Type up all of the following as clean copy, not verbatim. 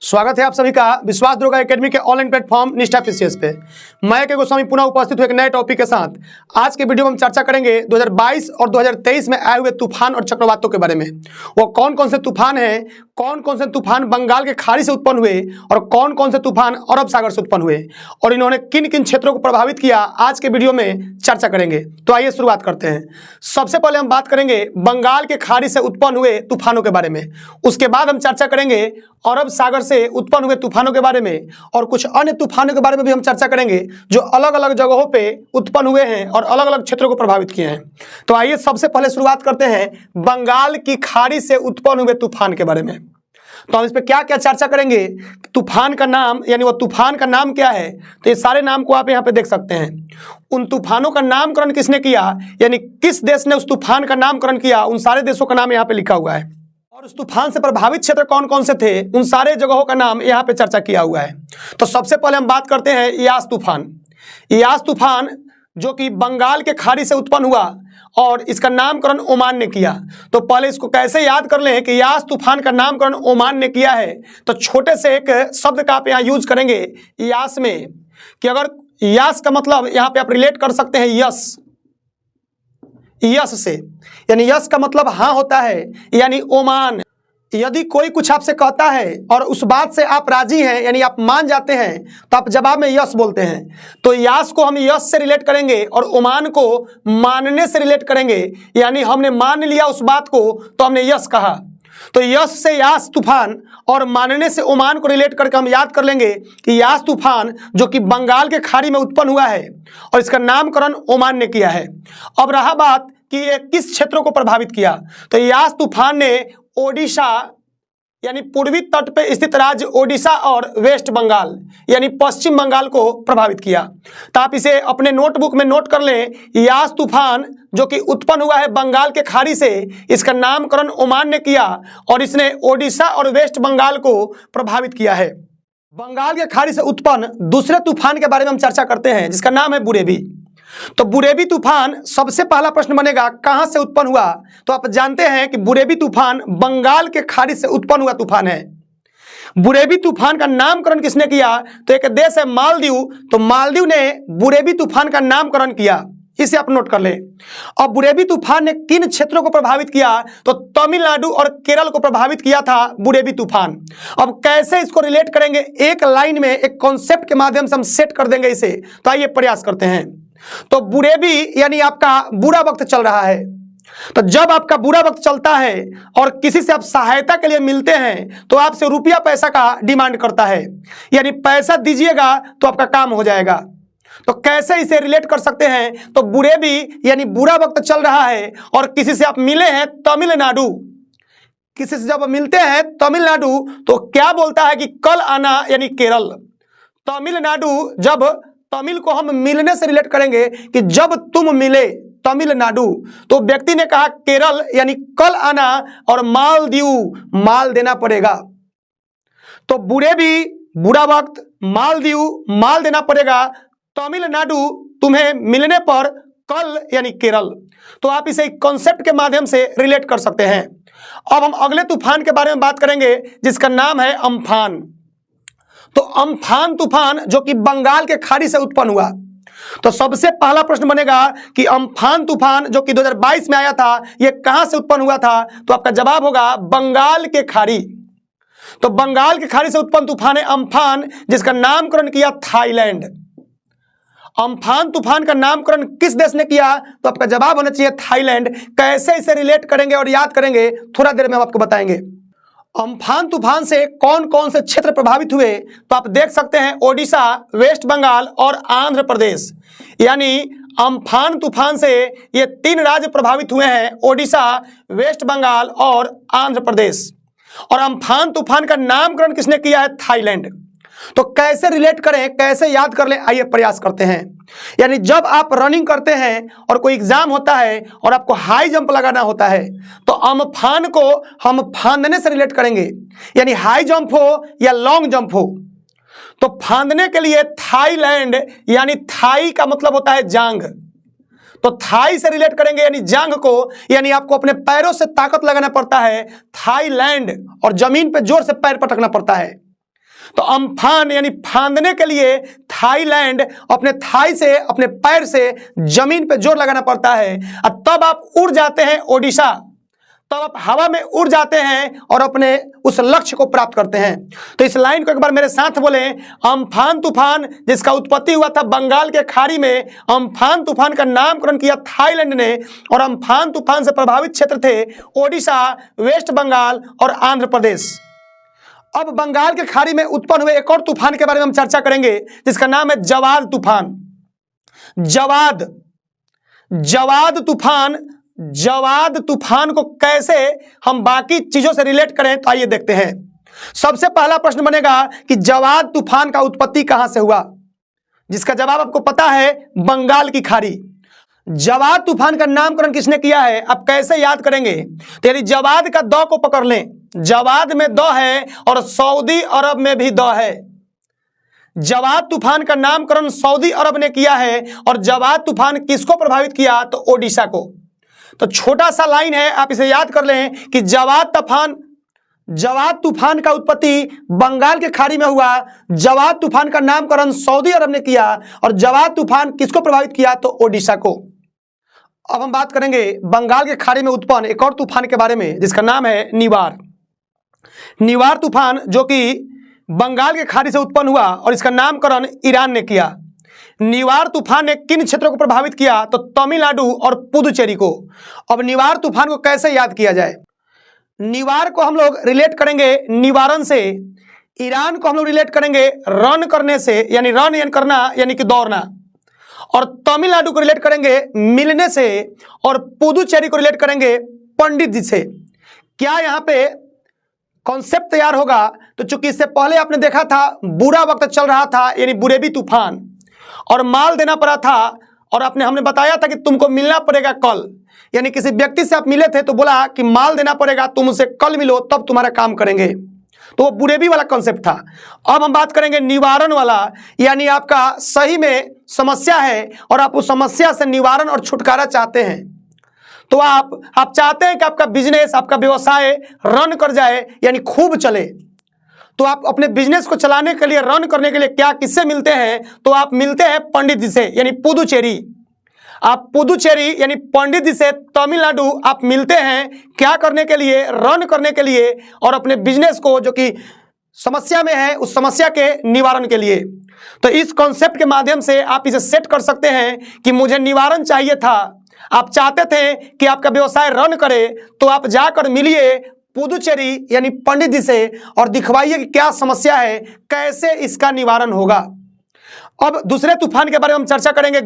स्वागत है आप सभी का विश्वास दरोगा एकेडमी के ऑनलाइन प्लेटफॉर्म निष्ठा पीसीएस पे। मैं के गोस्वामी पुनः उपस्थित हूं एक नए टॉपिक के साथ। आज के वीडियो में हम चर्चा करेंगे 2022 और 2023 में आए हुए तूफान और चक्रवातों के बारे में। वो कौन कौन से तूफान हैं, कौन कौन से तूफान बंगाल के खाड़ी से उत्पन्न हुए और कौन कौन से तूफान अरब सागर से उत्पन्न हुए और इन्होंने किन किन क्षेत्रों को प्रभावित किया, आज के वीडियो में चर्चा करेंगे। तो आइए शुरुआत करते हैं। सबसे पहले हम बात करेंगे बंगाल के खाड़ी से उत्पन्न हुए तूफानों के बारे में। उसके बाद हम चर्चा करेंगे अरब सागर से उत्पन्न हुए तूफानों के बारे में और कुछ अन्य तूफानों के बारे में भी हम चर्चा करेंगे जो अलग अलग जगहों पे उत्पन्न हुए हैं और अलग अलग क्षेत्रों को प्रभावित किए हैं। तो आइए सबसे पहले शुरुआत करते हैं बंगाल की खाड़ी से उत्पन्न हुए तूफान के बारे में। तो हम इस पे क्या क्या चर्चा करेंगे, तूफान का नाम यानी वो तूफान का नाम क्या है, तो ये सारे नाम को आप यहाँ पे देख सकते हैं। उन तूफानों का नामकरण किसने किया, यानी किस देश ने उस तूफान का नामकरण किया, उन सारे देशों का नाम यहाँ पे लिखा हुआ है। और उस तूफान से प्रभावित क्षेत्र कौन कौन से थे, उन सारे जगहों का नाम यहाँ पे चर्चा किया हुआ है। तो सबसे पहले हम बात करते हैं यास तूफान। यास तूफान जो कि बंगाल के खाड़ी से उत्पन्न हुआ और इसका नामकरण ओमान ने किया। तो पहले इसको कैसे याद कर लें कि यास तूफान का नामकरण ओमान ने किया है। तो छोटे से एक शब्द का आप यहाँ यूज करेंगे यास में, कि अगर यास का मतलब यहाँ पे आप रिलेट कर सकते हैं यस, यस से, यानी यस का मतलब हाँ होता है, यानी ओमान। यदि कोई कुछ आपसे कहता है और उस बात से आप राजी हैं, यानी आप मान जाते हैं, तो आप जवाब में यस बोलते हैं। तो यास को हम यस से रिलेट करेंगे और ओमान को मानने से रिलेट करेंगे, यानी हमने मान लिया उस बात को तो हमने यस कहा। तो यस से यास तूफान और मानने से ओमान को रिलेट करके हम याद कर लेंगे कि यास तूफान जो कि बंगाल के खाड़ी में उत्पन्न हुआ है और इसका नामकरण ओमान ने किया है। अब रहा बात कि ये किस क्षेत्रों को प्रभावित किया, तो यास तूफान ने ओडिशा यानी पूर्वी तट पे स्थित राज्य ओडिशा और वेस्ट बंगाल यानी पश्चिम बंगाल को प्रभावित किया। तो आप इसे अपने नोटबुक में नोट कर लें। यास तूफान जो कि उत्पन्न हुआ है बंगाल के खाड़ी से, इसका नामकरण ओमान ने किया और इसने ओडिशा और वेस्ट बंगाल को प्रभावित किया है। बंगाल के खाड़ी से उत्पन्न दूसरे तूफान के बारे में हम चर्चा करते हैं जिसका नाम है बुरेवी। तो बुरेवी तूफान, सबसे पहला प्रश्न बनेगा कहां से उत्पन्न हुआ। तो आप जानते हैं कि बुरेवी तूफान बंगाल के खाड़ी से उत्पन्न हुआ तूफान है। बुरेवी तूफान का नामकरण किसने किया, तो एक देश है मालदीव। तो मालदीव ने बुरेवी तूफान का नामकरण किया, इसे आप नोट कर लें। और बुरेवी तूफान ने किन क्षेत्रों को प्रभावित किया, तो तमिलनाडु और केरल को प्रभावित किया था बुरेवी तूफान। अब कैसे इसको रिलेट करेंगे, एक लाइन में एक कॉन्सेप्ट के माध्यम से हम सेट कर देंगे इसे। तो आइए प्रयास करते हैं। तो बुरेवी यानी आपका बुरा वक्त चल रहा है। तो जब आपका बुरा वक्त चलता है और किसी से आप सहायता के लिए मिलते हैं तो आपसे रुपया पैसा का डिमांड करता है, यानी पैसा दीजिएगा तो आपका काम हो जाएगा। तो कैसे इसे रिलेट कर सकते हैं, तो बुरेवी यानी बुरा वक्त चल रहा है और किसी से आप मिले हैं तमिलनाडु, किसी से जब मिलते हैं तमिलनाडु तो क्या बोलता है कि कल आना, यानी केरल। तमिलनाडु, जब तमिल को हम मिलने से रिलेट करेंगे कि जब तुम मिले तमिलनाडु, तो व्यक्ति ने कहा केरल यानी कल आना और मालदीव माल देना पड़ेगा। तो बुरेवी बुरा वक्त, मालदीव माल देना पड़ेगा, तमिलनाडु तुम्हें मिलने पर कल यानी केरल। तो आप इसे कॉन्सेप्ट के माध्यम से रिलेट कर सकते हैं। अब हम अगले तूफान के बारे में बात करेंगे जिसका नाम है अम्फान। तो अम्फान तूफान जो कि बंगाल के खाड़ी से उत्पन्न हुआ। तो सबसे पहला प्रश्न बनेगा कि अम्फान तूफान जो कि 2022 में आया था, यह कहां से उत्पन्न हुआ था, तो आपका जवाब होगा बंगाल के खाड़ी। तो बंगाल के खाड़ी से उत्पन्न तूफान है अम्फान, जिसका नामकरण किया थाईलैंड। अम्फान तूफान का नामकरण किस देश ने किया, तो आपका जवाब होना चाहिए थाईलैंड। कैसे इसे रिलेट करेंगे और याद करेंगे, थोड़ा देर में हम आपको बताएंगे। अम्फान तूफान से कौन कौन से क्षेत्र प्रभावित हुए, तो आप देख सकते हैं ओडिशा, वेस्ट बंगाल और आंध्र प्रदेश। यानी अम्फान तूफान से ये 3 राज्य प्रभावित हुए हैं, ओडिशा, वेस्ट बंगाल और आंध्र प्रदेश। और अम्फान तूफान का नामकरण किसने किया है, थाईलैंड। तो कैसे रिलेट करें, कैसे याद कर लें, आइए प्रयास करते हैं। यानी जब आप रनिंग करते हैं और कोई एग्जाम होता है और आपको हाई जंप लगाना होता है, तो अम्फान को हम फांदने से रिलेट करेंगे, यानी हाई जंप हो या लॉन्ग जंप हो। तो फांदने के लिए थाईलैंड, यानी थाई का मतलब होता है जांग, तो थाई से रिलेट करेंगे यानी जांग को, यानी आपको अपने पैरों से ताकत लगाना पड़ता है थाईलैंड, और जमीन पे जोर से पैर पटकना पड़ता है। तो अम्फान यानी फांदने के लिए थाईलैंड अपने थाई से, अपने पैर से जमीन पे जोर लगाना पड़ता है, और तब आप उड़ जाते हैं ओडिशा, तब आप हवा में उड़ जाते हैं और अपने उस लक्ष्य को प्राप्त करते हैं। तो इस लाइन को एक बार मेरे साथ बोले, अम्फान तूफान जिसका उत्पत्ति हुआ था बंगाल के खाड़ी में, अम्फान तूफान का नामकरण किया थाईलैंड ने, और अम्फान तूफान से प्रभावित क्षेत्र थे ओडिशा, वेस्ट बंगाल और आंध्र प्रदेश। अब बंगाल के खाड़ी में उत्पन्न हुए एक और तूफान के बारे में हम चर्चा करेंगे जिसका नाम है जवाद तूफान। जवाद तूफान को कैसे हम बाकी चीजों से रिलेट करें, तो आइए देखते हैं। सबसे पहला प्रश्न बनेगा कि जवाद तूफान का उत्पत्ति कहां से हुआ, जिसका जवाब आपको पता है, बंगाल की खाड़ी। जवाद तूफान का नामकरण किसने किया है, आप कैसे याद करेंगे, तो यानी जवाद का द को पकड़ लें, जवाद में द है और सऊदी अरब में भी द है। जवाद तूफान का नामकरण सऊदी अरब ने किया है, और जवाद तूफान किसको प्रभावित किया, तो ओडिशा को। तो छोटा सा लाइन है, आप इसे याद कर लें कि जवाद तूफान का उत्पत्ति बंगाल के खाड़ी में हुआ, जवाद तूफान का नामकरण सऊदी अरब ने किया, और जवाद तूफान किसको प्रभावित किया, तो ओडिशा को। अब हम बात करेंगे बंगाल के खाड़ी में उत्पन्न एक और तूफान के बारे में जिसका नाम है निवार तूफान, जो कि बंगाल के खाड़ी से उत्पन्न हुआ और इसका नामकरण ईरान ने किया। निवार तूफान ने किन क्षेत्रों को प्रभावित किया, तो तमिलनाडु और पुदुचेरी को। अब निवार तूफान को कैसे याद किया जाए, निवार को हम लोग रिलेट करेंगे निवारण से, ईरान को हम लोग रिलेट करेंगे रन करने से, यानी रन यानी करना यानी कि दौड़ना, और तमिलनाडु को रिलेट करेंगे मिलने से, और पुदुचेरी को रिलेट करेंगे पंडित जी से। क्या यहाँ पे कॉन्सेप्ट तैयार होगा, तो चूंकि इससे पहले आपने देखा था बुरा वक्त चल रहा था यानी बुरेबी तूफान, और माल देना पड़ा था, और हमने बताया था कि तुमको मिलना पड़ेगा कल, यानी किसी व्यक्ति से आप मिले थे तो बोला कि माल देना पड़ेगा, तुम उसे कल मिलो तब तुम्हारा काम करेंगे, तो वो बुरेबी वाला कॉन्सेप्ट था। अब हम बात करेंगे निवारण वाला, यानी आपका सही में समस्या है और आप उस समस्या से निवारण और छुटकारा चाहते हैं, तो आप चाहते हैं कि आपका बिजनेस, आपका व्यवसाय रन कर जाए यानी खूब चले। तो आप अपने बिजनेस को चलाने के लिए, रन करने के लिए क्या किससे मिलते हैं, तो आप मिलते हैं पंडित जी से, यानी पुदुचेरी। आप पुदुचेरी यानी पंडित जी से तमिलनाडु आप मिलते हैं क्या करने के लिए, रन करने के लिए, और अपने बिजनेस को जो कि समस्या में है उस समस्या के निवारण के लिए। तो इस कॉन्सेप्ट के माध्यम से आप इसे सेट कर सकते हैं कि मुझे निवारण चाहिए था, आप चाहते थे कि आपका व्यवसाय रन करे, तो आप जाकर मिलिए पुदुचेरी यानी पंडित जी से और दिखवाइए कि क्या समस्या है, कैसे इसका निवारण होगा। अब दूसरे तूफान के बारे में हम चर्चा करेंगे,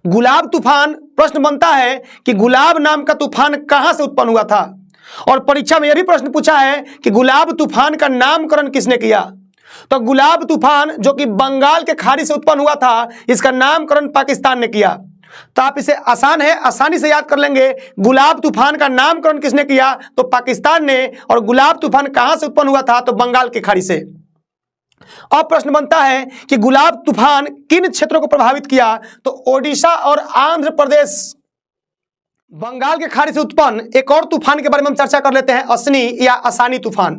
गुलाब तूफान। प्रश्न बनता है कि गुलाब नाम का तूफान कहां से उत्पन्न हुआ था, और परीक्षा में यह भी प्रश्न पूछा है कि गुलाब तूफान का नामकरण किसने किया। तो गुलाब तूफान जो कि बंगाल के खाड़ी से उत्पन्न हुआ था, इसका नामकरण पाकिस्तान ने किया। तो आप इसे आसानी से याद कर लेंगे, गुलाब तूफान का नामकरण किसने किया, तो पाकिस्तान ने, और गुलाब तूफान कहां से उत्पन्न हुआ था, तो बंगाल की खाड़ी से। अब प्रश्न बनता है कि गुलाब तूफान किन क्षेत्रों को प्रभावित किया, तो ओडिशा और आंध्र प्रदेश। बंगाल के खाड़ी से उत्पन्न एक और तूफान के बारे में हम चर्चा कर लेते हैं, असनी या आसानी तूफान।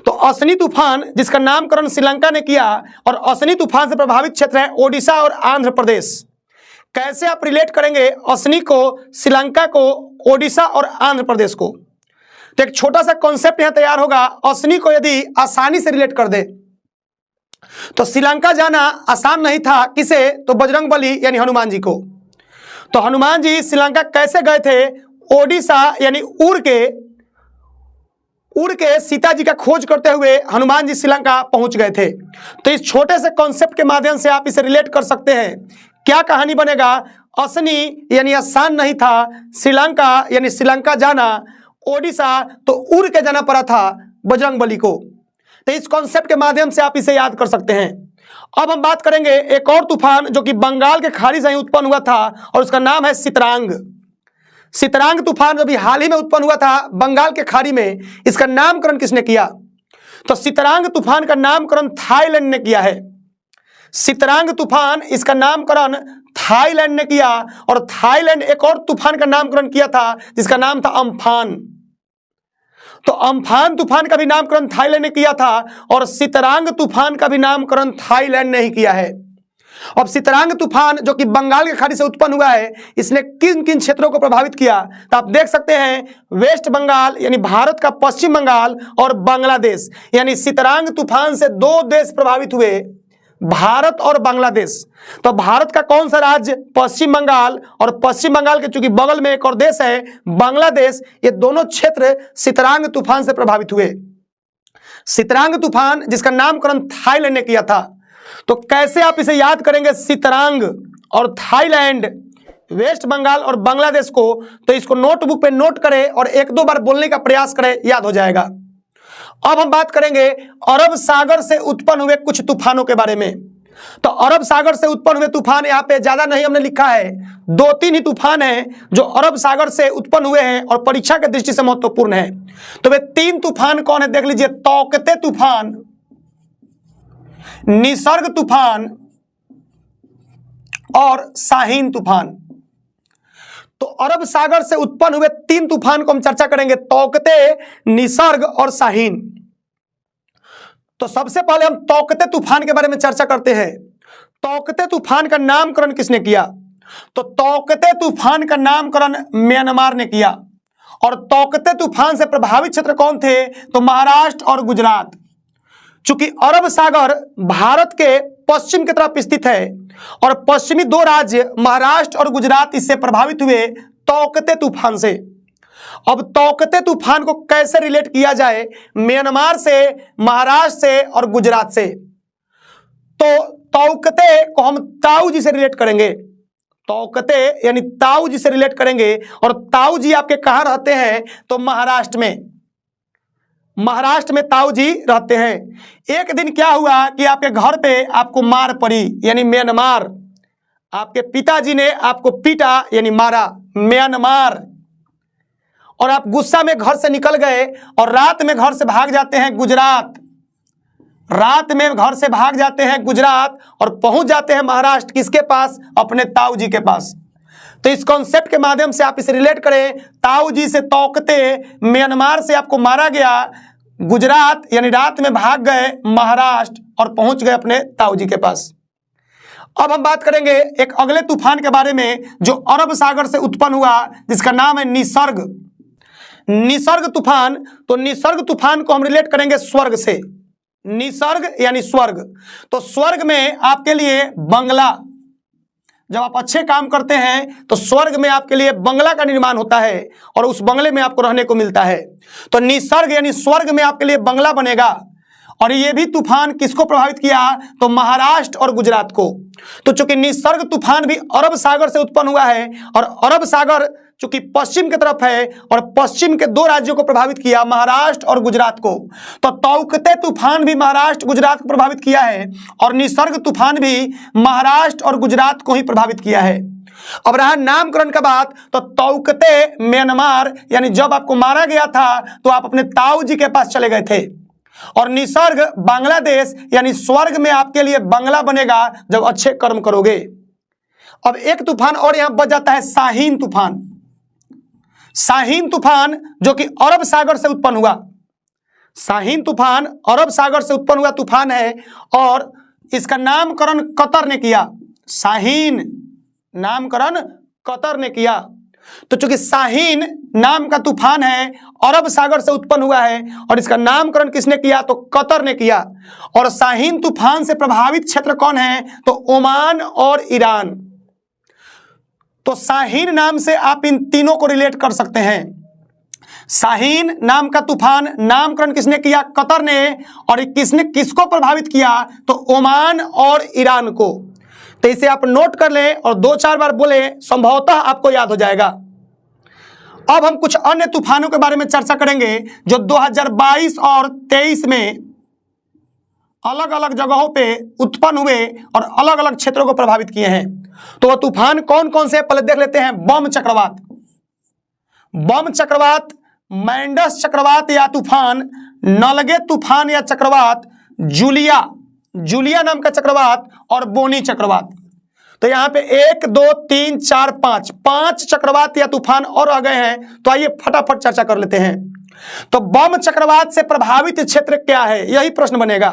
तो असनी तूफान जिसका नामकरण श्रीलंका ने किया, और असनी तूफान से प्रभावित क्षेत्र है ओडिशा और आंध्र प्रदेश। कैसे आप रिलेट करेंगे असनी को, श्रीलंका को, ओडिशा और आंध्र प्रदेश को, तो एक छोटा सा कॉन्सेप्ट यहां तैयार होगा। असनी को यदि आसानी से रिलेट कर दे तो श्रीलंका जाना आसान नहीं था, किसे, तो बजरंगबली यानी हनुमान जी को। तो हनुमान जी श्रीलंका कैसे गए थे, ओडिशा यानी उड़ के सीता जी का खोज करते हुए हनुमान जी श्रीलंका पहुंच गए थे। तो इस छोटे से कॉन्सेप्ट के माध्यम से आप इसे रिलेट कर सकते हैं। क्या कहानी बनेगा, असनी यानी आसान नहीं था, श्रीलंका यानी श्रीलंका जाना, ओडिशा तो उड़ के जाना पड़ा था बजरंगबली को। तो इस कॉन्सेप्ट के माध्यम से आप इसे याद कर सकते हैं। अब हम बात करेंगे एक और तूफान जो कि बंगाल के खाड़ी से उत्पन्न हुआ था, और उसका नाम है सितरांग तूफान, जो भी हाल ही में उत्पन्न हुआ था बंगाल के खाड़ी में। इसका नामकरण किसने किया, तो सितरांग तूफान का नामकरण थाईलैंड ने किया है। सितरांग तूफान इसका नामकरण थाईलैंड ने किया, और थाईलैंड एक और तूफान का नामकरण किया था जिसका नाम था अम्फान। तो अम्फान तूफान का भी नामकरण थाईलैंड ने किया था और सितरांग तूफान का भी नामकरण थाईलैंड ने ही किया है। अब सितरांग तूफान जो कि बंगाल की खाड़ी से उत्पन्न हुआ है, इसने किन किन क्षेत्रों को प्रभावित किया, तो आप देख सकते हैं वेस्ट बंगाल यानी भारत का पश्चिम बंगाल और बांग्लादेश, यानी सितरांग तूफान से दो देश प्रभावित हुए, भारत और बांग्लादेश। तो भारत का कौन सा राज्य, पश्चिम बंगाल, और पश्चिम बंगाल के चूंकि बगल में एक और देश है बांग्लादेश, ये दोनों क्षेत्र सितरांग तूफान से प्रभावित हुए। सितरांग तूफान जिसका नामकरण थाईलैंड ने किया था। तो कैसे आप इसे याद करेंगे, सितरांग और थाईलैंड, वेस्ट बंगाल और बांग्लादेश को, तो इसको नोटबुक पे नोट करें और एक दो बार बोलने का प्रयास करें, याद हो जाएगा। अब हम बात करेंगे अरब सागर से उत्पन्न हुए कुछ तूफानों के बारे में। तो अरब सागर से उत्पन्न हुए तूफान यहाँ पे ज्यादा नहीं हमने लिखा है, दो तीन ही तूफान हैं जो अरब सागर से उत्पन्न हुए हैं और परीक्षा की दृष्टि से महत्वपूर्ण है। तो वे तीन तूफान कौन है, देख लीजिए, तौकते तूफान, निसर्ग तूफान और शाहीन तूफान। तो अरब सागर से उत्पन्न हुए तीन तूफान को हम चर्चा करेंगे, तौकते, निसर्ग और शाहीन। तो सबसे पहले हम तौकते तूफान के बारे में चर्चा करते हैं। तौकते तूफान का नामकरण किसने किया, तो तौकते तूफान का नामकरण म्यांमार ने किया। और तौकते तूफान से प्रभावित क्षेत्र कौन थे, तो महाराष्ट्र और गुजरात। चूंकि अरब सागर भारत के पश्चिम की तरफ स्थित है और पश्चिमी दो राज्य महाराष्ट्र और गुजरात इससे प्रभावित हुए तौकते तूफान से। अब तौकते तूफान को कैसे रिलेट किया जाए, म्यांमार से, महाराष्ट्र से और गुजरात से। तो तौकते को हम ताऊ जी से रिलेट करेंगे, तौकते यानी ताऊ जी से रिलेट करेंगे। और ताऊ जी आपके कहां रहते हैं, तो महाराष्ट्र में, महाराष्ट्र में ताऊ जी रहते हैं। एक दिन क्या हुआ कि आपके घर पे आपको मार पड़ी, यानी म्यांमार, आपके पिताजी ने आपको पीटा यानी मारा, म्यांमार, और आप गुस्सा में घर से निकल गए और रात में घर से भाग जाते हैं गुजरात, रात में घर से भाग जाते हैं गुजरात और पहुंच जाते हैं महाराष्ट्र, किसके पास, अपने ताऊ जी के पास। तो इस कॉन्सेप्ट के माध्यम से आप इसे रिलेट करें, ताऊ जी से तौकते, म्यांमार से आपको मारा गया, गुजरात यानी रात में भाग गए महाराष्ट्र और पहुंच गए अपने ताऊ जी के पास। अब हम बात करेंगे एक अगले तूफान के बारे में जो अरब सागर से उत्पन्न हुआ, जिसका नाम है निसर्ग। निसर्ग तूफान, तो निसर्ग तूफान को हम रिलेट करेंगे स्वर्ग से, निसर्ग यानी स्वर्ग। तो स्वर्ग में आपके लिए बंगला, जब आप अच्छे काम करते हैं तो स्वर्ग में आपके लिए बंगला का निर्माण होता है और उस बंगले में आपको रहने को मिलता है। तो निसर्ग यानी स्वर्ग में आपके लिए बंगला बनेगा। और ये भी तूफान किसको प्रभावित किया, तो महाराष्ट्र और गुजरात को। तो चूंकि निसर्ग तूफान भी अरब सागर से उत्पन्न हुआ है और अरब सागर चूंकि पश्चिम की तरफ है और पश्चिम के दो राज्यों को प्रभावित किया, महाराष्ट्र और गुजरात को, तो तौकते तूफान भी महाराष्ट्र गुजरात को प्रभावित किया है और निसर्ग तूफान भी महाराष्ट्र और गुजरात को ही प्रभावित किया है। अब रहा नामकरण का बात, तो तौकते म्यांमार यानी जब आपको मारा गया था तो आप अपने ताऊ जी के पास चले गए थे, और निसर्ग बांग्लादेश यानी स्वर्ग में आपके लिए बंगला बनेगा जब अच्छे कर्म करोगे। अब एक तूफान और यहां बच जाता है, शाहीन तूफान। शाहीन तूफान जो कि अरब सागर से उत्पन्न हुआ, शाहीन तूफान अरब सागर से उत्पन्न हुआ तूफान है और इसका नामकरण कतर ने किया। शाहीन नामकरण कतर ने किया। तो चूंकि शाहीन नाम का तूफान है, अरब सागर से उत्पन्न हुआ है और इसका नामकरण किसने किया, तो कतर ने किया। और शाहीन तूफान से प्रभावित क्षेत्र कौन है, तो ओमान और ईरान। तो शाहीन नाम से आप इन तीनों को रिलेट कर सकते हैं। शाहीन नाम का तूफान नामकरण किसने किया, कतर ने, और किसने किसको प्रभावित किया, तो ओमान और ईरान को। तो इसे आप नोट कर लें और दो चार बार बोले, संभवतः आपको याद हो जाएगा। अब हम कुछ अन्य तूफानों के बारे में चर्चा करेंगे जो 2022 और 23 में अलग अलग जगहों पे उत्पन्न हुए और अलग अलग क्षेत्रों को प्रभावित किए हैं। तो वह तूफान कौन कौन से, पहले देख लेते हैं। बम चक्रवात, बम चक्रवात, मैंडस चक्रवात या तूफान, नलगे तूफान या चक्रवात, जूलिया, जूलिया नाम का चक्रवात और बोनी चक्रवात। तो यहाँ पे 1 2 3 4 5 चक्रवात या तूफान और आ गए हैं। तो आइए फटाफट चर्चा कर लेते हैं। तो बम चक्रवात से प्रभावित क्षेत्र क्या है, यही प्रश्न बनेगा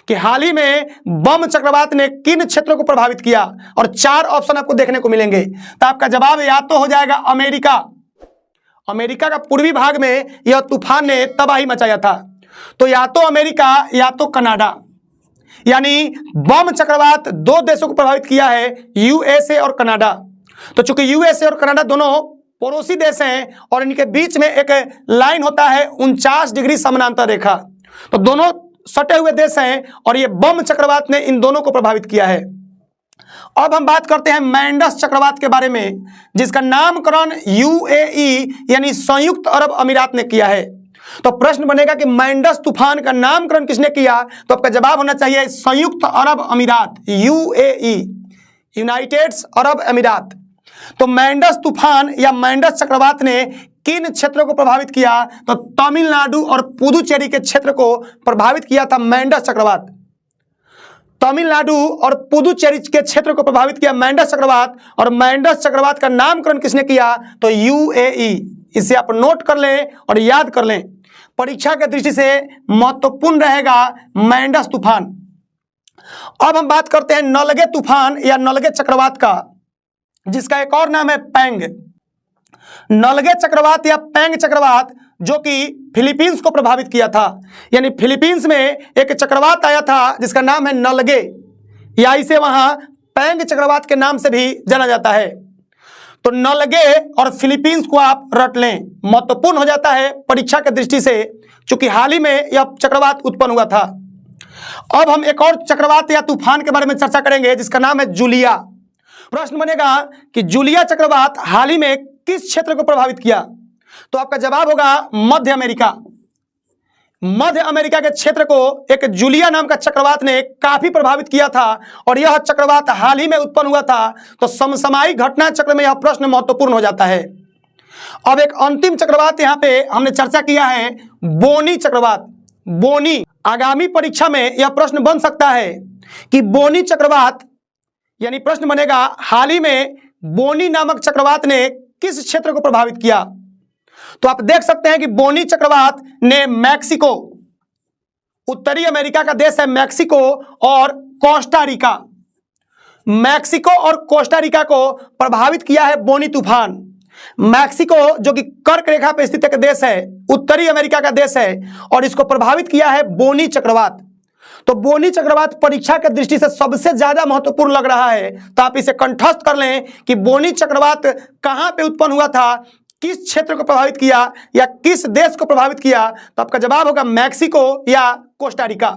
कि हाल ही में बम चक्रवात ने किन क्षेत्रों को प्रभावित किया, और 4 ऑप्शन आपको देखने को मिलेंगे। तो आपका जवाब या तो हो जाएगा अमेरिका। अमेरिका का पूर्वी भाग में यह तूफान ने तबाही मचाया था, तो या तो अमेरिका या तो कनाडा। यानी बम चक्रवात 2 देशों को प्रभावित किया है, यूएसए और कनाडा। तो चूंकि यूएसए और कनाडा दोनों पड़ोसी देश हैं और इनके बीच में एक लाइन होता है 49 डिग्री समानांतर रेखा, तो दोनों सटे हुए देश हैं और ये बम चक्रवात ने इन दोनों को प्रभावित किया है। अब हम बात करते हैं मैंडस चक्रवात के बारे में, जिसका नामकरण यूएई यानी संयुक्त अरब अमीरात ने किया है। तो प्रश्न बनेगा कि मैंडस तूफान का नामकरण किसने किया, तो आपका जवाब होना चाहिए संयुक्त अरब अमीरात, यूएई, यूनाइटेड अरब अमीरात। तो मैंडस तूफान या मैंडस चक्रवात ने किन क्षेत्रों को प्रभावित किया, तो तमिलनाडु और पुदुचेरी के क्षेत्र को प्रभावित किया था मैंडस चक्रवात। तमिलनाडु और पुदुचेरी के क्षेत्र को प्रभावित किया मैंडस चक्रवात, और मैंडस चक्रवात का नामकरण किसने किया, तो यूएई। इसे आप नोट कर लें और याद कर लें, परीक्षा के दृष्टि से महत्वपूर्ण रहेगा मैंडस तूफान। अब हम बात करते हैं नलगे तूफान या नलगे चक्रवात का, जिसका एक और नाम है पैंग। नलगे चक्रवात या पैंग चक्रवात जो कि फिलीपींस को प्रभावित किया था, यानी फिलीपींस में एक चक्रवात आया था जिसका नाम है नलगे, या इसे वहां पैंग चक्रवात के नाम से भी जाना जाता है। तो नलगे और फिलीपींस को आप रट लें, महत्वपूर्ण हो जाता है परीक्षा के दृष्टि से, चूंकि हाल ही में यह चक्रवात उत्पन्न हुआ था। अब हम एक और चक्रवात या तूफान के बारे में चर्चा करेंगे जिसका नाम है जूलिया। प्रश्न बनेगा कि जूलिया चक्रवात हाल ही में किस क्षेत्र को प्रभावित किया, तो आपका जवाब होगा मध्य अमेरिका। मध्य अमेरिका के क्षेत्र को एक जूलिया नाम का चक्रवात ने काफी प्रभावित किया था, और यह चक्रवात हाल ही में उत्पन्न हुआ था। तो समसामयिक घटना चक्र में यह प्रश्न महत्वपूर्ण हो जाता है। अब एक अंतिम चक्रवात यहां पे हमने चर्चा किया है, बोनी चक्रवात। बोनी, आगामी परीक्षा में यह प्रश्न बन सकता है कि बोनी चक्रवात, यानी प्रश्न बनेगा हाल ही में बोनी नामक चक्रवात ने किस क्षेत्र को प्रभावित किया। तो आप देख सकते हैं कि बोनी चक्रवात ने मैक्सिको, उत्तरी अमेरिका का देश है मैक्सिको, और कोस्टा रिका, मैक्सिको और कोस्टा रिका को प्रभावित किया है बोनी तूफान। मैक्सिको जो कि कर्क रेखा पर स्थित एक देश है, उत्तरी अमेरिका का देश है, और इसको प्रभावित किया है बोनी चक्रवात। तो बोनी चक्रवात परीक्षा के दृष्टि से सबसे ज्यादा महत्वपूर्ण लग रहा है, तो आप इसे कंठस्थ कर लें कि बोनी चक्रवात कहां पे उत्पन्न हुआ था, किस क्षेत्र को प्रभावित किया या किस देश को प्रभावित किया। तो आपका जवाब होगा मैक्सिको या कोस्टा रिका।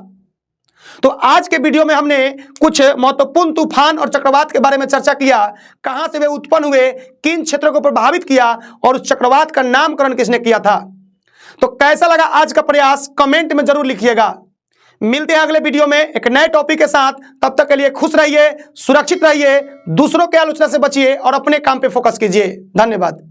तो आज के वीडियो में हमने कुछ महत्वपूर्ण तूफान और चक्रवात के बारे में चर्चा किया, कहां से वे उत्पन्न हुए, किन क्षेत्रों को प्रभावित किया, और उस चक्रवात का नामकरण किसने किया था। तो कैसा लगा आज का प्रयास, कमेंट में जरूर लिखिएगा। मिलते हैं अगले वीडियो में एक नए टॉपिक के साथ। तब तक के लिए खुश रहिए, सुरक्षित रहिए, दूसरों की आलोचना से बचिए और अपने काम पे फोकस कीजिए। धन्यवाद।